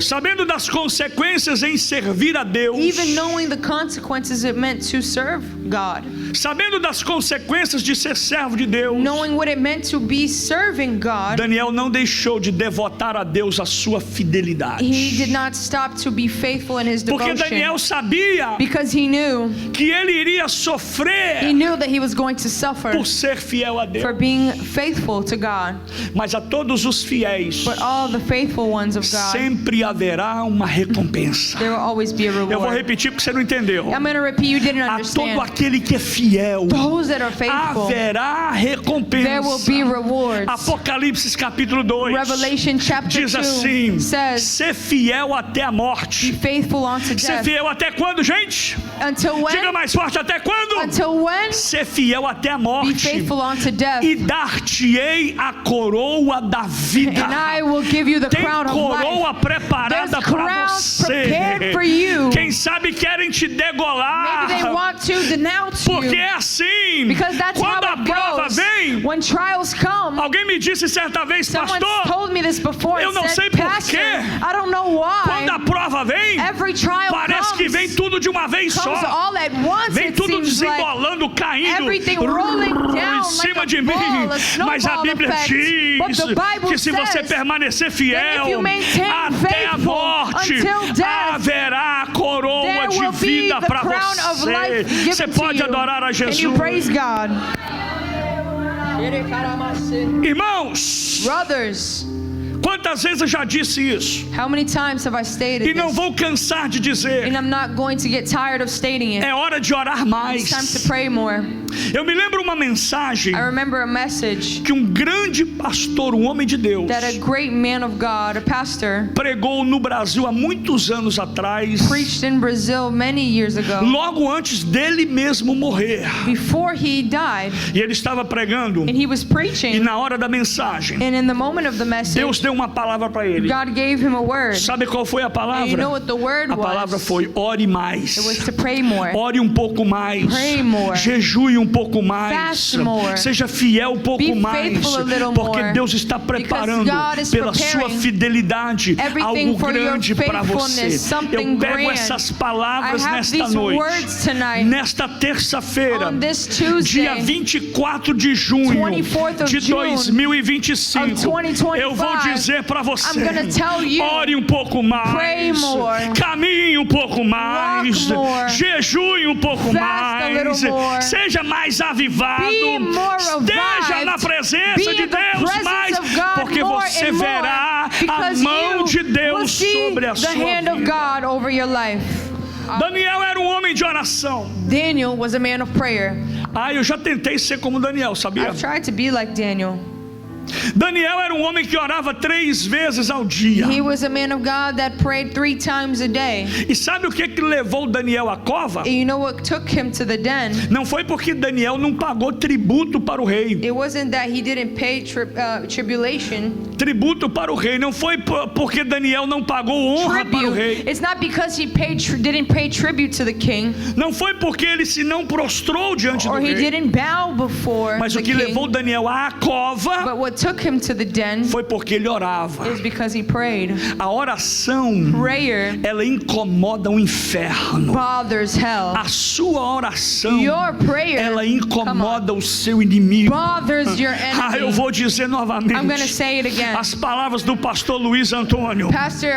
sabendo das consequências em servir a Deus, even knowing the consequences it meant to serve God, sabendo das consequências de ser servo de Deus, knowing what it meant to be serving God, Daniel não deixou de devotar a Deus a sua fidelidade. he did not stop to be faithful in his Porque devotion. Daniel sabia Because he knew que ele iria sofrer that he was going to suffer por ser fiel a for Deus. being faithful to God. Mas a todos os fiéis But all the faithful ones of God, sempre haverá uma recompensa. there will always be a Eu vou reward. repetir porque você não entendeu. I'm going to repeat, you didn't A todo understand. aquele que é fiel, Those that are faithful, haverá there will recompensa. be rewards. Apocalipse capítulo 2 Revelation chapter diz 2 assim: says, ser fiel até a be morte. faithful unto Ser death. fiel até quando, gente? Until Diga when? mais forte, até quando? Until when? Ser fiel até a Be morte. faithful unto death. E dar-te-ei a coroa da vida. And I will give you the Tem crown of life. coroa preparada There's para crowns você. prepared for you. Quem sabe querem te Maybe they degolar. want to denounce Porque you. é assim. assim. Quando a prova vem, alguém me disse certa vez, pastor, eu não sei porquê, quando a prova vem, parece que vem tudo de uma vez só. Vem tudo desembolando, caindo em cima de mim. Mas a Bíblia diz que se você permanecer fiel até a morte, haverá a coroa de vida para você. Você pode adorar a Jesus. Irmãos, quantas vezes eu já disse isso? E não vou cansar de dizer. É hora de orar mais. Eu me lembro uma mensagem que um grande pastor, um homem de Deus, pregou no Brasil há muitos anos atrás, logo antes dele mesmo morrer. E ele estava pregando, e na hora da mensagem, Deus deu uma palavra para ele. Sabe qual foi a palavra? A palavra foi: ore mais, ore um pouco mais, jejue um pouco mais, seja fiel um pouco mais, porque Deus está preparando pela sua fidelidade algo grande para você. Eu pego essas palavras nesta noite, nesta terça-feira, dia 24 de junho de 2025. Eu vou dizer para você: ore um pouco mais, caminhe um pouco mais, jejue um pouco mais, seja mais avivado, esteja na presença de Deus mais, porque você verá a mão de Deus sobre a sua vida. Daniel era um homem de oração. Daniel was a man of prayer. Eu já tentei ser como Daniel, sabia? I've tried to be like Daniel. Daniel era um homem que orava 3 vezes ao dia. He was a man of God that prayed 3 times a day. E sabe o que levou Daniel à cova? You know what took him to the den? Não foi porque Daniel não pagou tributo para o rei. It wasn't that he didn't pay tribulation. Tributo para o rei. Não foi porque Daniel não pagou honra para o rei. It's not because he didn't pay tribute to the king. Não foi porque ele se não prostrou diante do rei. Or he didn't bow before. Mas o que levou Daniel à cova, but what took him to the den, foi porque ele orava. Is because he prayed. A oração, prayer, ela incomoda o inferno. Bothers hell. A sua oração, your prayer, ela incomoda o seu inimigo. Bothers your enemy. Eu vou dizer novamente. I'm gonna say it again. As palavras do pastor Luiz Antônio. Pastor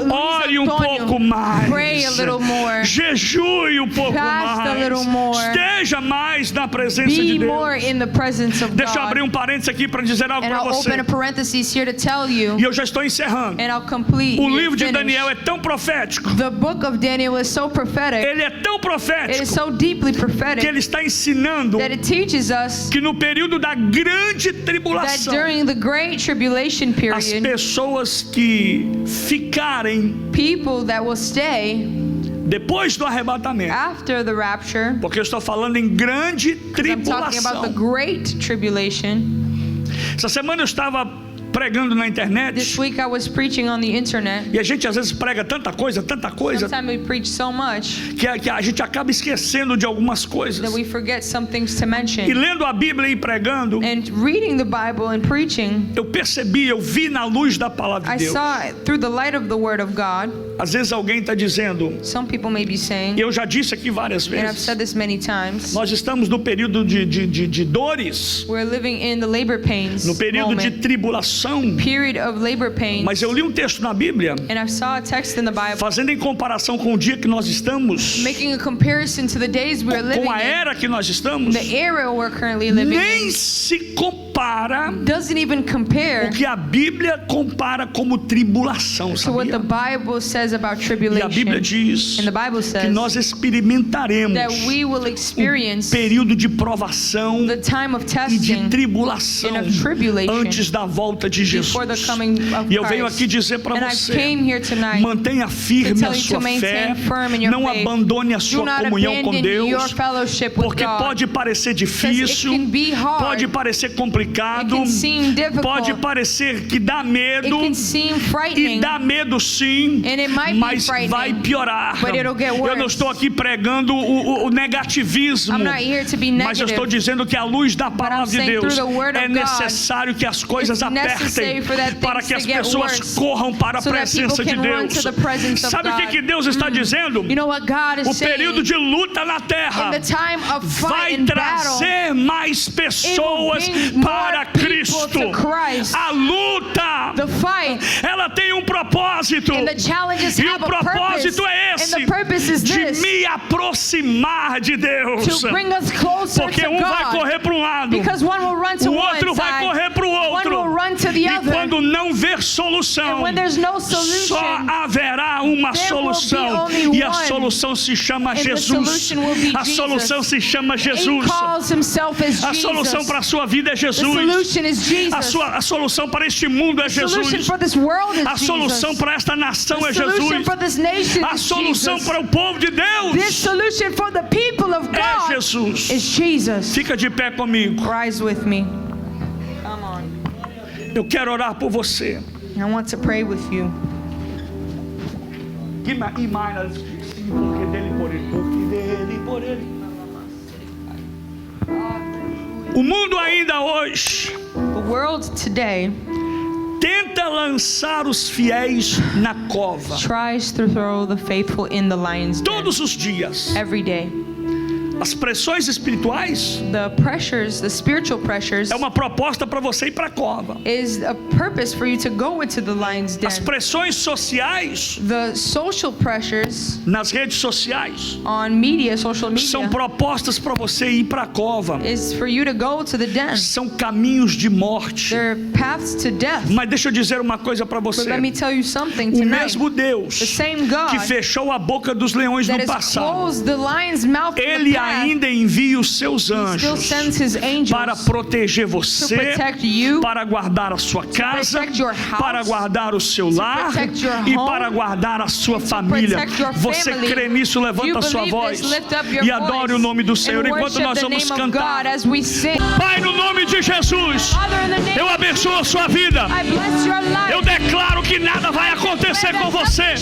ore um pouco mais. Pray a little more. Jejue um pouco mais. A little more. Esteja mais na presença de Deus. More in the presence of Deixa eu God. abrir um parênteses aqui para dizer algo para você. Open a parenthesis here to tell you, e eu já estou encerrando. And I'll complete, o livro de Daniel é tão profético. The book of Daniel is so prophetic. Ele é tão profético. It is so deeply prophetic. Que ele está ensinando that it teaches us que no período da grande tribulação, that during the great tribulation period, as pessoas que ficarem, people that will stay depois do arrebatamento, after the rapture, porque eu estou falando em grande tribulação. I'm talking about the great tribulation. Essa semana eu estava pregando na internet. This week I was preaching on the internet. E a gente às vezes prega tanta coisa. Sometimes we preach so much que a gente acaba esquecendo de algumas coisas. That we forget some things to mention. E lendo a Bíblia e pregando, and reading the Bible and preaching, eu vi na luz da palavra de Deus. I saw it through the light of the Word of God. Às vezes alguém está dizendo, some people may be saying, e eu já disse aqui várias vezes, and I've said this many times, nós estamos no período de dores. We're living in the labor pains. No período de tribulação. Period of labor pains. Mas eu li um texto na Bíblia, and I saw a text in the Bible, fazendo em comparação com o dia que nós estamos, making a comparison to the days we are living com a era que nós estamos, the era we're currently living nem in. Se compara, doesn't even compare, o que a Bíblia compara como tribulação, sabia? To what the Bible says about tribulation. E a Bíblia diz and the Bible says que nós experimentaremos that we will experience período de provação the time of testing e de tribulação and of tribulation antes da volta de Jesus. The coming of e eu venho aqui dizer para você, mantenha firme a sua fé, não abandone a sua comunhão com Deus, porque pode parecer difícil, pode parecer complicado, complicado, pode parecer que dá medo, e dá medo sim, mas vai piorar. Eu não estou aqui pregando o negativismo, mas eu estou dizendo que à luz da palavra de Deus é necessário que as coisas apertem para que as pessoas corram para a presença de Deus. Sabe o que Deus está dizendo? O período de luta na terra vai trazer mais pessoas para Cristo. A luta, ela tem um propósito, e o propósito é esse, de me aproximar de Deus, porque um vai correr para um lado, o outro vai correr para o outro, e quando não ver solução, só haverá uma solução, e a solução se chama Jesus. A solução se chama Jesus. A solução para a sua vida é Jesus. A solução para este mundo é Jesus. A solução para esta nação é Jesus. A solução para o povo de Deus é Jesus. Fica de pé comigo. Eu quero orar por você. I want to pray with you. O mundo ainda hoje, the world today, tenta lançar os fiéis na cova. Tries to throw the faithful in the lion's den. Todos os dias. Every day. As pressões espirituais, the spiritual pressures, é uma proposta para você ir para a cova. Is a purpose for you to go into the lion's den. As pressões sociais, the social pressures, nas redes sociais, on social media, são propostas para você ir para a cova. Is for you to go to the den. São caminhos de morte. They're paths to death. Mas deixa eu dizer uma coisa para você. But let me tell you something tonight. O mesmo Deus, the same God, que fechou a boca dos leões no passado, the lion's mouth Ele ainda envia os seus anjos para proteger você, para guardar a sua casa, para guardar o seu lar e para guardar a sua família. Você crê nisso? Levanta a sua voz e adore o nome do Senhor enquanto nós vamos cantar. Pai, no nome de Jesus, eu abençoo a sua vida. Eu declaro que nada vai acontecer com você.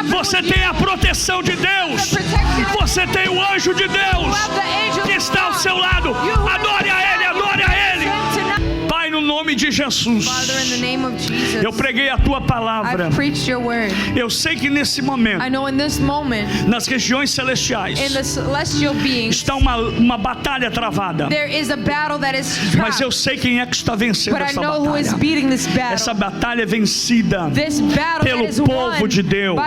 Você tem a proteção de Deus. Você tem o anjo de Deus que está ao seu lado. Adore a Ele, adore a Ele. Pai, no nome de Jesus, eu preguei a Tua palavra. Eu sei que nesse momento, nas regiões celestiais, está uma batalha travada. Mas eu sei quem é que está vencendo essa batalha. Essa batalha é vencida pelo povo de Deus,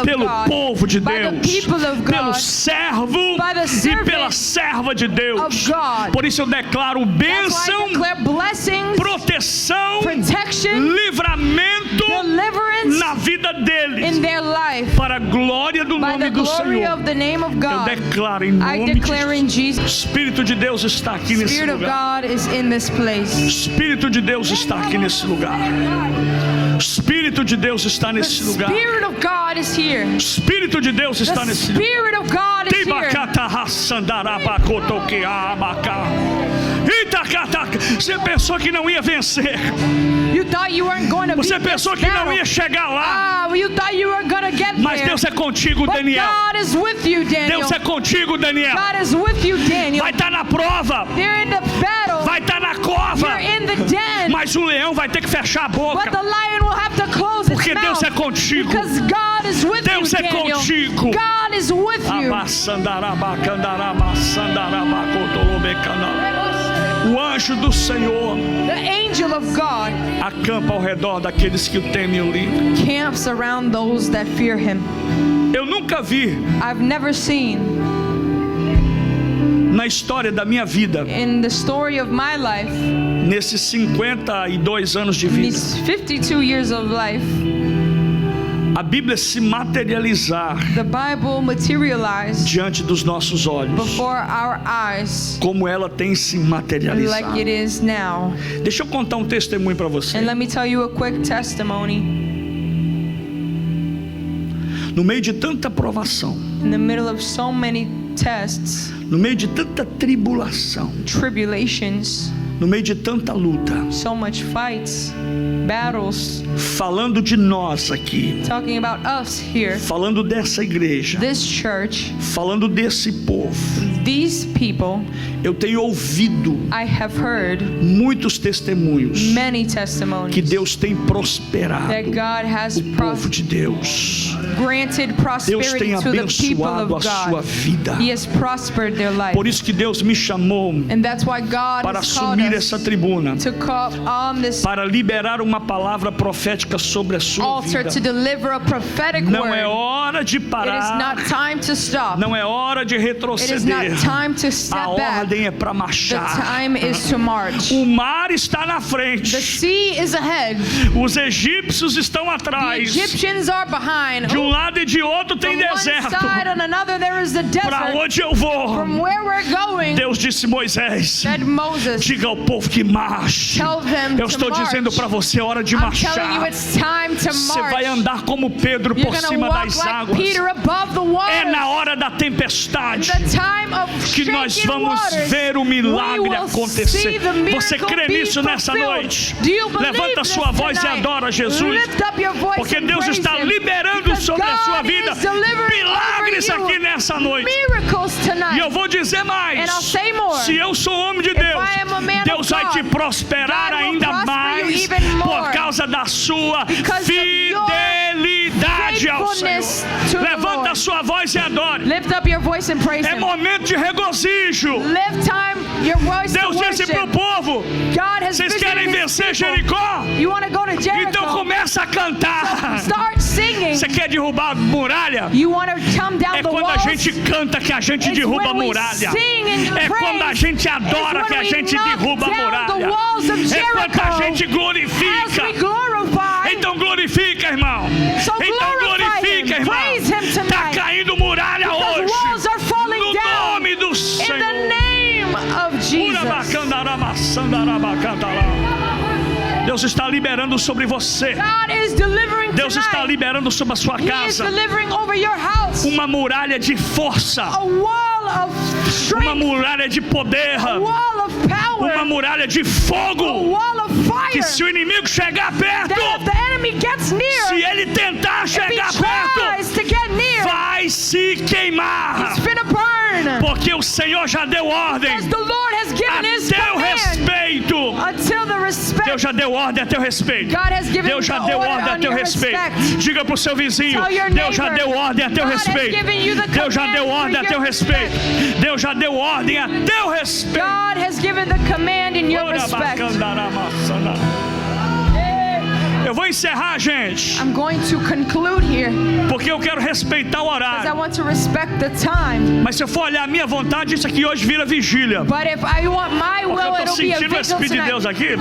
pelo povo de Deus, pelo servo e pela serva de Deus. Por isso eu declaro bênção, proteção, livramento na vida deles, para a glória do nome do Senhor. Eu declaro em nome de Jesus. Espírito de Deus está aqui nesse lugar. Espírito de Deus está aqui nesse lugar. Espírito de Deus está nesse lugar. Espírito de Deus está nesse lugar. Você pensou que não ia vencer. Você pensou que não ia chegar lá. Mas Deus é contigo, Daniel. Deus é contigo, Daniel. Vai estar na prova. Vai estar na cova. Mas o leão vai ter que fechar a boca. Porque Deus é contigo. Deus é contigo. O anjo do Senhor acampa ao redor daqueles que o temem o livre. Eu nunca vi na história da minha vida, nesses 52 anos de vida, a Bíblia se materializar diante dos nossos olhos, como ela tem se materializado. Deixa eu contar um testemunho para você. No meio de tanta provação, tests, no meio de tanta tribulação, no meio de tanta luta, so much fights, battles, falando de nós aqui, talking about us here, falando dessa igreja, this church, falando desse povo, these people, eu tenho ouvido I have heard muitos testemunhos many testimonies que Deus tem prosperado that God has o povo de Deus. Granted Deus tem prosperity to the people abençoado of a sua God. vida. He has prospered their life. Por isso que Deus me chamou And that's why God para has called assumir us essa tribuna, to call on this para liberar uma palavra profética sobre a sua altar vida. to deliver a prophetic Não word. é hora de It is parar, not time to stop. não é hora de It is retroceder. not time to A step back. ordem é para The marchar. time is to march. O mar está na The frente, sea is ahead. os egípcios estão The atrás. Egyptians are behind. De um lado e de outro tem From one deserto. side and another there is the Para desert. onde eu vou? From where we're going, Deus disse: Moisés, said Moses, diga ao povo que marche. tell them Eu to estou march. dizendo para você, é hora de I'm telling you marchar. it's time to Você vai march. andar como Pedro You're por gonna cima walk das like águas. Peter above the É na waters. hora da tempestade The time of que nós shaking vamos waters, ver o milagre we will acontecer. see the miracle Você crê be nisso nessa fulfilled. noite? Do you believe Levanta this sua voz e tonight? adora Jesus. Lift up your voice Porque and Deus praise está Him. liberando Because sobre a sua God vida is delivering milagres over you aqui nessa noite. miracles tonight. E eu vou dizer mais: And I'll say more. se eu sou homem de Deus, I am a man Deus of vai God, te prosperar God will ainda prosper mais you even more por causa da sua because of your fidelidade ao faithfulness Senhor. to the Levanta a Lord. sua voz e adore. Lift up your voice and praise É Him. momento de regozijo. Lift time your voice Deus to disse para o worship. povo: God has vocês querem visited His vencer people. Jericó? You want to go to Jericho? Então começa a cantar. Start singing. Você quer derrubar a muralha? You want to come down É the quando a walls? gente canta que a gente It's derruba a when we muralha. sing and É praise. quando a gente adora It's que a when we gente knock derruba a down the muralha. walls of É quando a Jericho. gente As glorifica. we glorify, Então glorifica, irmão. So Então glorify glorifica, Him. irmão. Praise Him tonight. Tá caindo muralha because hoje. walls are falling No down nome do in the Senhor. name of Jesus. Deus está liberando sobre você. God is delivering Deus está tonight. liberando sobre a sua He is casa delivering over your house uma muralha de força, a wall of uma strength, muralha de poder, a wall of power, uma muralha de a fogo. wall of fire. Que se o inimigo chegar perto, That if the enemy gets near, se ele tentar if he chegar perto, tries to get near, vai se queimar. it's gonna burn. Porque o Senhor já deu ordem Because the Lord has given His a teu command respeito. until the respect. Deus já deu ordem a teu respeito. God has given Deus já the deu order ordem a on teu your respeito. respect. Diga pro seu vizinho: Tell your Deus já neighbor, deu ordem a teu God has respeito. given you the Deus já deu command ordem for a teu your respeito. Deus já deu ordem a teu respeito. God has given the command in your respect. Eu vou encerrar, gente, I'm going to conclude here porque eu quero respeitar o because I horário. want to respect the time. Mas se eu for olhar a minha vontade, isso aqui hoje vira vigília. But if I want my Porque will, eu estou it'll be a sentindo o vigil Espírito de Deus tonight. aqui.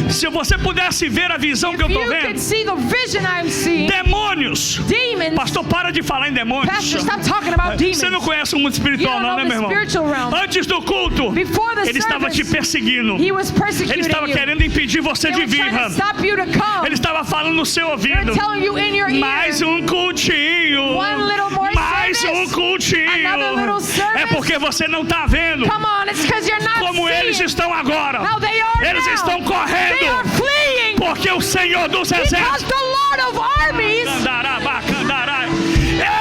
Se você pudesse ver a visão que eu If estou you vendo, could see the vision I'm seeing, demônios. demons. Pastor, para de falar em demônios. Pastor, stop talking about demons. Você não conhece o mundo espiritual, You don't não, né, know meu the irmão? spiritual realm. Antes do culto, Before the ele estava te service, perseguindo. He was Ele persecuting estava you. querendo impedir você They de were vir. trying to stop you to come. Ele estava falando no seu They're ouvido. telling you in your ear. Mais um cultinho. One little more Mais service. um cultinho. Another little service. É porque você não está vendo Come on, it's because you're not como eles seeing estão agora. how they are Eles now. estão They are correndo. fleeing Porque o Senhor dos because Exércitos, the Lord of armies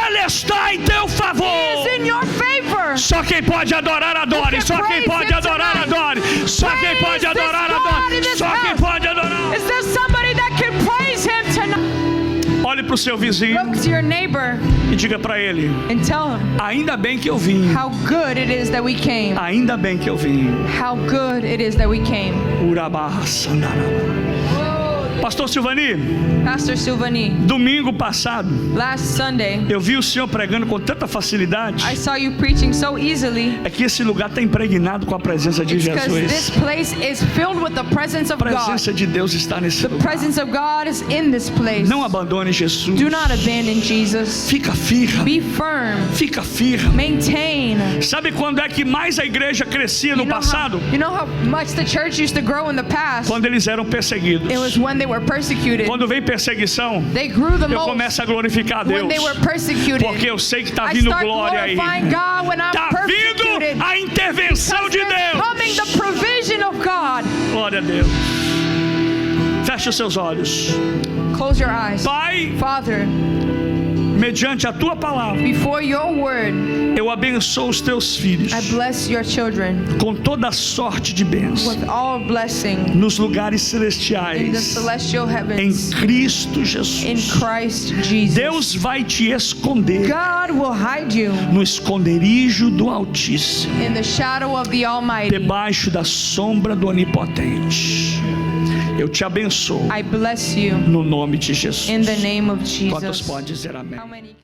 Ele está em teu favor. is in your favor. Só quem pode adorar, adore. Só quem pode adorar, adore. Só quem pode adorar, adore. Só quem pode adorar. Is there somebody that can praise Him tonight? Olhe para o seu vizinho Look to your neighbor e diga para ele: and tell him ainda bem que eu vim. how good it is that we came. Ainda bem que eu vim. How good it is that we came. Urabá, Sandaraba. Pastor Silvani, Pastor Silvani, domingo passado, last Sunday, eu vi o senhor pregando com tanta facilidade. I saw you preaching so easily. É que esse lugar está impregnado com a presença de It's because this Jesus. place is filled with the presence A of God. presença de Deus está nesse The lugar. presence of God is in this place. Não abandone Jesus. Do not abandon Jesus. Fica firme. Be firm. Fica firme. Maintain. Sabe quando é que mais a igreja crescia no passado? You know how much the church used to grow in the past? Quando eles eram perseguidos. It was when they were persecuted, quando vem perseguição, they grew the eu most. começo a glorificar a Deus, When they were persecuted, porque eu sei que está I vindo start glória aí. glorifying God when I'm Está vindo persecuted. a intervenção de There's Deus. coming the provision of God. Glória a Deus. Feche os seus olhos. Close your eyes. Pai, Father, mediante a tua palavra, before your word, eu abençoo os teus filhos I bless your children com toda a sorte de bênção with all blessing nos lugares in the celestiais, celestial em heavens, Cristo in Jesus. Christ Jesus. Deus vai te esconder God will hide you no esconderijo do Altíssimo, in the shadow of the Almighty. debaixo da sombra do Onipotente. Eu te abençoo I bless you no nome de Jesus. in the name of Quantos Jesus. podem dizer amém? How many